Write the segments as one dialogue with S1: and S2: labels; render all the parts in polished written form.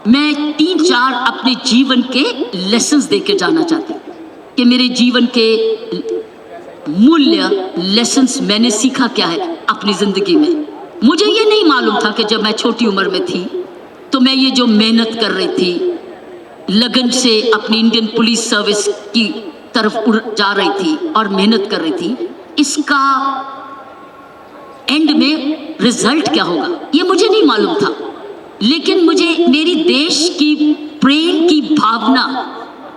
S1: मैं 3-4 अपने जीवन के लेसन्स देके जाना चाहती हूँ कि मेरे जीवन के मूल्य लेसन्स मैंने सीखा क्या है अपनी ज़िंदगी में। मुझे ये नहीं मालूम था कि जब मैं छोटी उम्र में थी तो मैं ये जो मेहनत कर रही थी, लगन से अपनी इंडियन पुलिस सर्विस की तरफ जा रही थी और मेहनत कर रही थी, इसका एंड में रिजल्ट क्या होगा ये मुझे नहीं मालूम था। लेकिन मुझे मेरी देश की प्रेम की भावना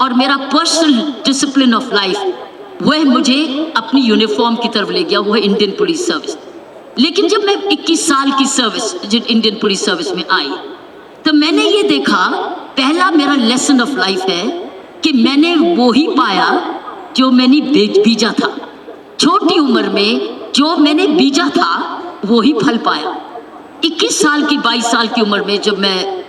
S1: और मेरा पर्सनल डिसिप्लिन ऑफ लाइफ वह मुझे अपनी यूनिफॉर्म की तरफ ले गया, वह इंडियन पुलिस सर्विस। लेकिन जब मैं 21 साल की सर्विस इंडियन पुलिस सर्विस में आई तो मैंने ये देखा, पहला मेरा लेसन ऑफ लाइफ है कि मैंने वो ही पाया जो मैंने बीजा था। छोटी उम्र में जो मैंने बीजा था वो ही फल पाया। 21 साल की 22 साल की उम्र में जब मैं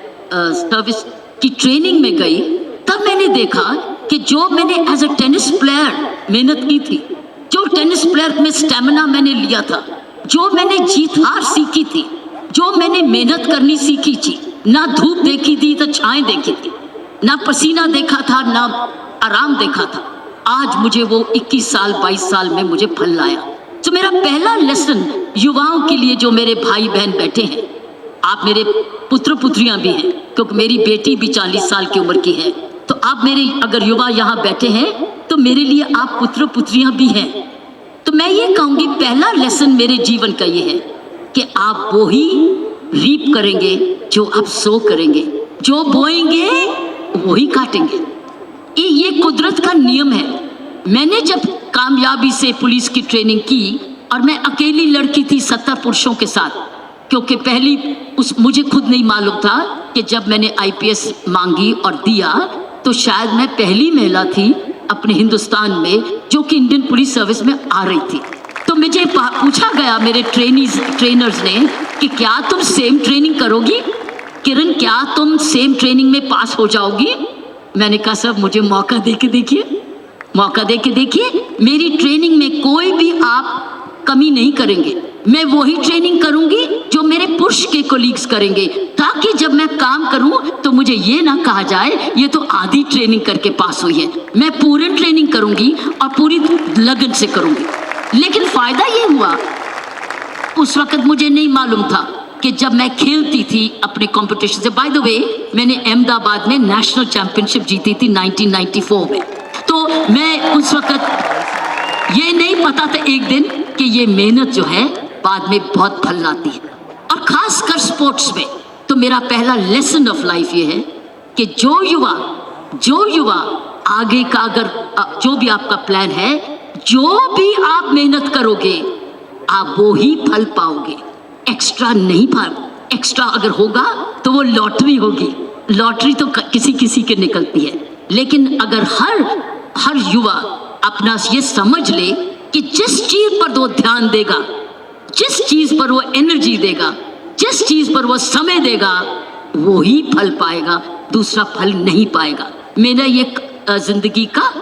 S1: सर्विस की ट्रेनिंग में गई तब मैंने देखा कि जो मैंने एज अ टेनिस प्लेयर मेहनत की थी, जो टेनिस प्लेयर में स्टेमिना मैंने लिया था, जो मैंने जीत हार सीखी थी, जो मैंने मेहनत करनी सीखी थी, ना धूप देखी थी तो छाएं देखी थी, ना पसीना देखा था ना आराम देखा था, आज मुझे वो 21 साल 22 साल में मुझे फल लाया। तो मेरा पहला लेसन युवाओं के लिए, जो मेरे भाई बहन बैठे हैं, आप मेरे पुत्र पुत्रियां भी हैं क्योंकि मेरी बेटी भी 40 साल की उम्र की है, तो आप मेरे अगर युवा यहाँ बैठे हैं तो मेरे लिए आप पुत्र पुत्रियां भी हैं। तो मैं ये कहूँगी पहला लेसन मेरे जीवन का ये है कि आप वो ही रीप करेंगे जो आप सो करेंगे, जो बोएंगे वो ही काटेंगे। ये कुदरत का नियम है। मैंने जब कामयाबी से पुलिस की ट्रेनिंग की और मैं अकेली लड़की थी 70 पुरुषों के साथ, क्योंकि मुझे खुद नहीं मालूम था कि जब मैंने IPS मांगी और दिया तो शायद मैं पहली महिला थी अपने हिंदुस्तान में जो कि इंडियन पुलिस सर्विस में आ रही थी। तो मुझे पूछा गया मेरे ट्रेनर्स ने कि क्या तुम सेम ट्रेनिंग करोगी किरण, क्या तुम सेम ट्रेनिंग में पास हो जाओगी? मैंने कहा सर मुझे मौका दे के देखिए, मौका दे के देखिए, मेरी ट्रेनिंग में कोई भी आप कमी नहीं करेंगे, मैं वही ट्रेनिंग करूंगी जो मेरे पुरुष के कोलीग्स करेंगे, ताकि जब मैं काम करूं तो मुझे ये ना कहा जाए ये तो आधी ट्रेनिंग करके पास हुई है। मैं पूरी ट्रेनिंग करूंगी और पूरी लगन से करूंगी। लेकिन फायदा ये हुआ, उस वक्त मुझे नहीं मालूम था कि जब मैं खेलती थी अपने कंपटीशन से, बाय द वे मैंने अहमदाबाद में नेशनल चैंपियनशिप जीती थी 1994 में, तो मैं उस वक्त ये नहीं पता था एक दिन कि ये मेहनत जो है बाद में बहुत फल लाती है, और खासकर स्पोर्ट्स में। तो मेरा पहला लेसन ऑफ लाइफ ये है कि जो युवा आगे का अगर जो भी आपका प्लान है, जो भी आप मेहनत करोगे आप वो ही फल पाओगे, एक्स्ट्रा नहीं पाओगे। एक्स्ट्रा अगर होगा तो वो लॉटरी होगी, लॉटरी तो किसी किसी के निकलती है। लेकिन अगर हर युवा अपना ये समझ ले कि जिस चीज पर वो ध्यान देगा, जिस चीज पर वो एनर्जी देगा, जिस चीज पर वो समय देगा, वो ही फल पाएगा, दूसरा फल नहीं पाएगा। मेरा ये जिंदगी का